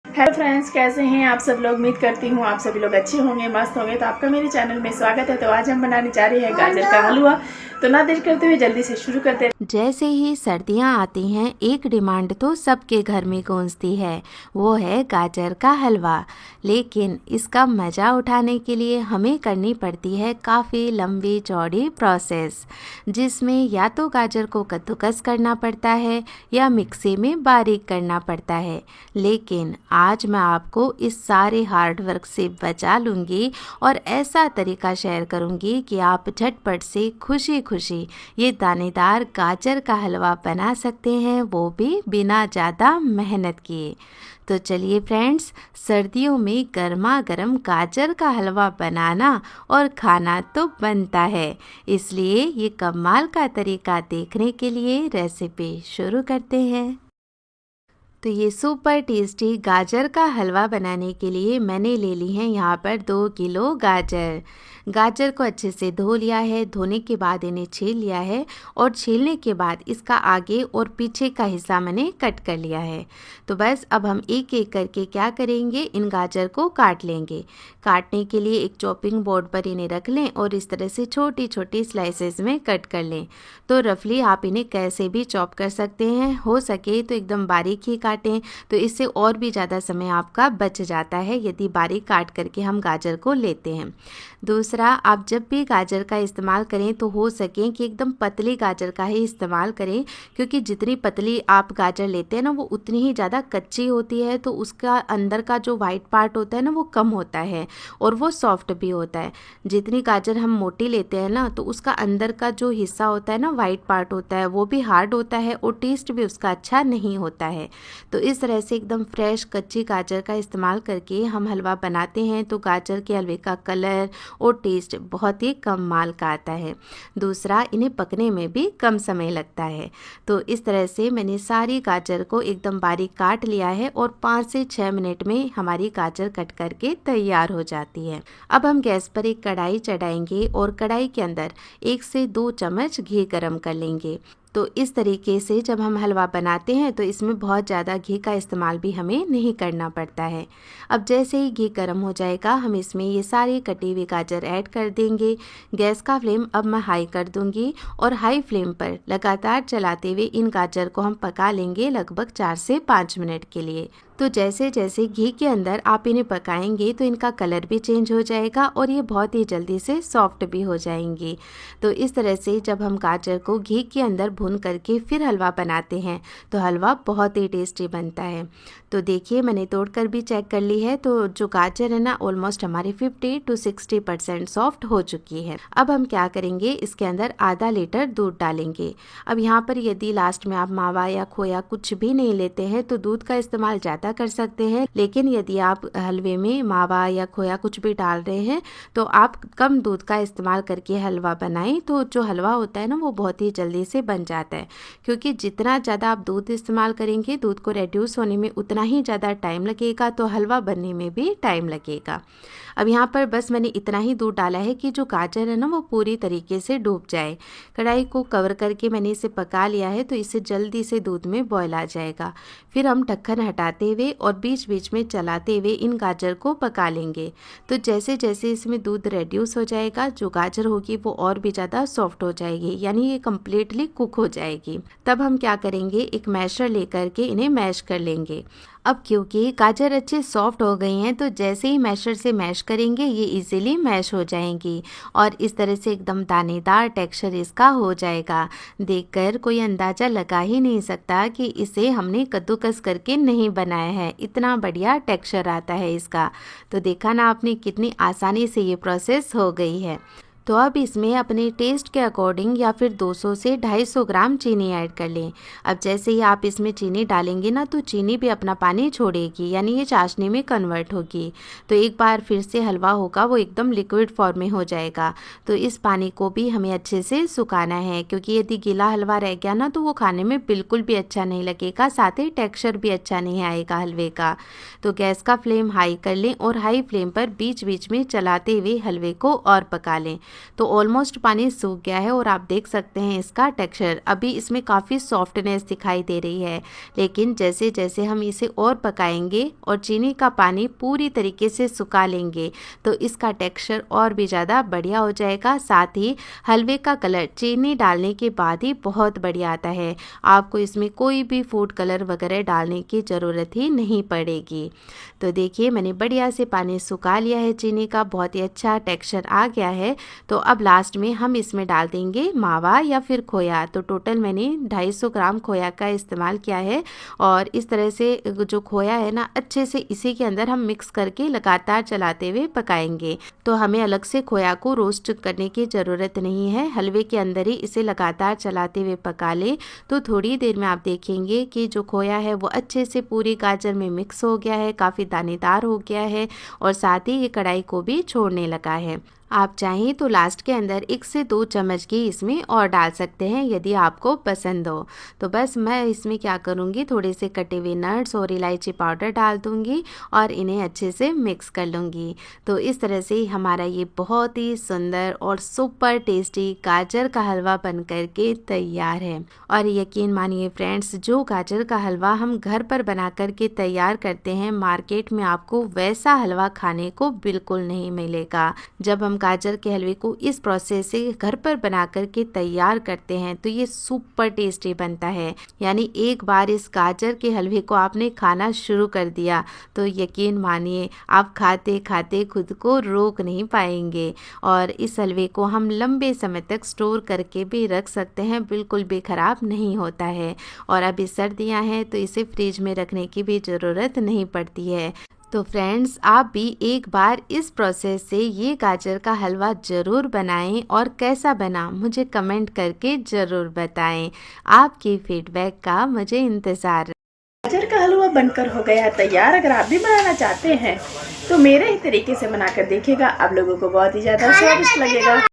Hello friends, कैसे हैं आप सब लोग। उम्मीद करती हूँ आप सभी लोग अच्छे होंगे, मस्त होंगे। तो आपका मेरे चैनल में स्वागत है। तो आज हम बनाने जा रहे हैं गाजर का हलवा। तो ना देर करते हुए जल्दी से शुरू करते हैं। जैसे ही सर्दियां आती हैं एक डिमांड तो सबके घर में गूंजती है, वो है गाजर का हलवा। लेकिन इसका मज़ा उठाने के लिए हमें करनी पड़ती है काफ़ी लंबी चौड़ी प्रोसेस, जिसमें या तो गाजर को कद्दूकस करना पड़ता है या मिक्सी में बारीक करना पड़ता है। लेकिन आज मैं आपको इस सारे हार्ड वर्क से बचा लूँगी और ऐसा तरीका शेयर करूँगी कि आप झटपट से खुशी खुशी ये दानेदार गाजर का हलवा बना सकते हैं, वो भी बिना ज़्यादा मेहनत किए। तो चलिए फ्रेंड्स, सर्दियों में गर्मा गर्म गाजर का हलवा बनाना और खाना तो बनता है, इसलिए ये कमाल का तरीका देखने के लिए रेसिपी शुरू करते हैं। तो ये सुपर टेस्टी गाजर का हलवा बनाने के लिए मैंने ले ली है यहाँ पर 2 किलो गाजर। गाजर को अच्छे से धो लिया है। धोने के बाद इन्हें छील लिया है और छीलने के बाद इसका आगे और पीछे का हिस्सा मैंने कट कर लिया है। तो बस अब हम एक एक करके क्या करेंगे, इन गाजर को काट लेंगे। काटने के लिए एक चॉपिंग बोर्ड पर इन्हें रख लें और इस तरह से छोटी छोटी स्लाइसेस में कट कर लें। तो रफली आप इन्हें कैसे भी चॉप कर सकते हैं, हो सके तो एकदम बारीक ही काटें, तो इससे और भी ज़्यादा समय आपका बच जाता है यदि बारीक काट करके हम गाजर को लेते हैं। दूसरा, आप जब भी गाजर का इस्तेमाल करें तो हो सके कि एकदम पतली गाजर का ही इस्तेमाल करें, क्योंकि जितनी पतली आप गाजर लेते हैं ना वो उतनी ही ज़्यादा कच्ची होती है, तो उसका अंदर का जो वाइट पार्ट होता है ना वो कम होता है और वो सॉफ्ट भी होता है। जितनी गाजर हम मोटी लेते हैं ना तो उसका अंदर का जो हिस्सा होता है ना, वाइट पार्ट होता है, वो भी हार्ड होता है और टेस्ट भी उसका अच्छा नहीं होता है। तो इस तरह से एकदम फ्रेश कच्ची गाजर का इस्तेमाल करके हम हलवा बनाते हैं तो गाजर के हलवे का कलर और टेस्ट बहुत ही कमाल का आता है। दूसरा, इन्हें पकने में भी कम समय लगता है। तो इस तरह से मैंने सारी गाजर को एकदम बारीक काट लिया है और 5 से 6 मिनट में हमारी गाजर कट करके तैयार हो जाती है। अब हम गैस पर एक कढ़ाई चढ़ाएंगे और कढ़ाई के अंदर 1 से 2 चम्मच घी गरम कर लेंगे। तो इस तरीके से जब हम हलवा बनाते हैं तो इसमें बहुत ज़्यादा घी का इस्तेमाल भी हमें नहीं करना पड़ता है। अब जैसे ही घी गर्म हो जाएगा हम इसमें ये सारी कटी हुई गाजर ऐड कर देंगे। गैस का फ्लेम अब मैं हाई कर दूंगी और हाई फ्लेम पर लगातार चलाते हुए इन गाजर को हम पका लेंगे लगभग 4 से 5 मिनट के लिए। तो जैसे जैसे घी के अंदर आप इन्हें पकाएंगे तो इनका कलर भी चेंज हो जाएगा और ये बहुत ही जल्दी से सॉफ्ट भी हो जाएंगी। तो इस तरह से जब हम गाजर को घी के अंदर भून करके फिर हलवा बनाते हैं तो हलवा बहुत ही टेस्टी बनता है। तो देखिए, मैंने तोड़कर भी चेक कर ली है, तो जो गाजर है ना ऑलमोस्ट हमारी 50 to 60% सॉफ्ट हो चुकी है। अब हम क्या करेंगे, इसके अंदर आधा लीटर दूध डालेंगे। अब यहाँ पर यदि लास्ट में आप मावा या खोया कुछ भी नहीं लेते हैं तो दूध का इस्तेमाल ज़्यादा कर सकते हैं, लेकिन यदि आप हलवे में मावा या खोया कुछ भी डाल रहे हैं तो आप कम दूध का इस्तेमाल करके हलवा बनाएं, तो जो हलवा होता है ना वो बहुत ही जल्दी से बन जाता है। क्योंकि जितना ज़्यादा आप दूध इस्तेमाल करेंगे, दूध को रेड्यूस होने में उतना ही ज़्यादा टाइम लगेगा, तो हलवा बनने में भी टाइम लगेगा। अब यहाँ पर बस मैंने इतना ही दूध डाला है कि जो गाजर है ना वो पूरी तरीके से डूब जाए। कढ़ाई को कवर करके मैंने इसे पका लिया है, तो इससे जल्दी से दूध में बॉयल आ जाएगा। फिर हम ढक्कन हटाते हुए और बीच बीच में चलाते हुए इन गाजर को पका लेंगे। तो जैसे जैसे इसमें दूध रेड्यूस हो जाएगा, जो गाजर होगी वो और भी ज़्यादा सॉफ्ट हो जाएगी, यानी ये कम्प्लीटली कुक हो जाएगी। तब हम क्या करेंगे, एक मैशर लेकर के इन्हें मैश कर लेंगे। अब क्योंकि गाजर अच्छे सॉफ्ट हो गई हैं तो जैसे ही मैशर से मैश करेंगे ये इजीली मैश हो जाएंगी और इस तरह से एकदम दानेदार टेक्सचर इसका हो जाएगा। देखकर कोई अंदाज़ा लगा ही नहीं सकता कि इसे हमने कद्दूकस करके नहीं बनाया है, इतना बढ़िया टेक्सचर आता है इसका। तो देखा ना आपने, कितनी आसानी से ये प्रोसेस हो गई है। तो अब इसमें अपने टेस्ट के अकॉर्डिंग या फिर 200 से 250 ग्राम चीनी ऐड कर लें। अब जैसे ही आप इसमें चीनी डालेंगे ना तो चीनी भी अपना पानी छोड़ेगी, यानी ये चाशनी में कन्वर्ट होगी। तो एक बार फिर से हलवा होगा वो एकदम लिक्विड फॉर्म में हो जाएगा। तो इस पानी को भी हमें अच्छे से सुखाना है, क्योंकि यदि गीला हलवा रह गया ना तो वो खाने में बिल्कुल भी अच्छा नहीं लगेगा, साथ ही टेक्स्चर भी अच्छा नहीं आएगा हलवे का। तो गैस का फ्लेम हाई कर लें और हाई फ्लेम पर बीच बीच में चलाते हुए हलवे को और पका लें। तो ऑलमोस्ट पानी सूख गया है और आप देख सकते हैं इसका टेक्सचर। अभी इसमें काफ़ी सॉफ्टनेस दिखाई दे रही है, लेकिन जैसे जैसे हम इसे और पकाएंगे और चीनी का पानी पूरी तरीके से सुखा लेंगे तो इसका टेक्सचर और भी ज़्यादा बढ़िया हो जाएगा। साथ ही हलवे का कलर चीनी डालने के बाद ही बहुत बढ़िया आता है। आपको इसमें कोई भी फूड कलर वगैरह डालने की ज़रूरत ही नहीं पड़ेगी। तो देखिए मैंने बढ़िया से पानी सुखा लिया है, चीनी का बहुत ही अच्छा टेक्सचर आ गया है। तो अब लास्ट में हम इसमें डाल देंगे मावा या फिर खोया। तो टोटल मैंने 250 ग्राम खोया का इस्तेमाल किया है और इस तरह से जो खोया है ना अच्छे से इसी के अंदर हम मिक्स करके लगातार चलाते हुए पकाएंगे। तो हमें अलग से खोया को रोस्ट करने की ज़रूरत नहीं है, हलवे के अंदर ही इसे लगातार चलाते हुए पका ले तो थोड़ी देर में आप देखेंगे कि जो खोया है वो अच्छे से पूरी गाजर में मिक्स हो गया है, काफ़ी दानेदार हो गया है और साथ ही ये कढ़ाई को भी छोड़ने लगा है। आप चाहें तो लास्ट के अंदर 1 से 2 चम्मच घी इसमें और डाल सकते हैं यदि आपको पसंद हो। तो बस मैं इसमें क्या करूँगी, थोड़े से कटे हुए नट्स और इलायची पाउडर डाल दूँगी और इन्हें अच्छे से मिक्स कर लूँगी। तो इस तरह से हमारा ये बहुत ही सुंदर और सुपर टेस्टी गाजर का हलवा बन कर के तैयार है। और यकीन मानिए फ्रेंड्स, जो गाजर का हलवा हम घर पर बना कर के तैयार करते हैं मार्केट में आपको वैसा हलवा खाने को बिल्कुल नहीं मिलेगा। जब हम गाजर के हलवे को इस प्रोसेस से घर पर बना कर के तैयार करते हैं तो ये सुपर टेस्टी बनता है। यानी एक बार इस गाजर के हलवे को आपने खाना शुरू कर दिया तो यकीन मानिए आप खाते खाते खुद को रोक नहीं पाएंगे। और इस हलवे को हम लंबे समय तक स्टोर करके भी रख सकते हैं, बिल्कुल भी खराब नहीं होता है। और अभी सर्दियां हैं तो इसे फ्रिज में रखने की भी ज़रूरत नहीं पड़ती है। तो फ्रेंड्स, आप भी एक बार इस प्रोसेस से ये गाजर का हलवा ज़रूर बनाएं और कैसा बना मुझे कमेंट करके ज़रूर बताएं। आपकी फीडबैक का मुझे इंतज़ार है। गाजर का हलवा बनकर हो गया है तैयार। अगर आप भी बनाना चाहते हैं तो मेरे ही तरीके से बनाकर देखिएगा, आप लोगों को बहुत ही ज़्यादा स्वादिष्ट लगेगा।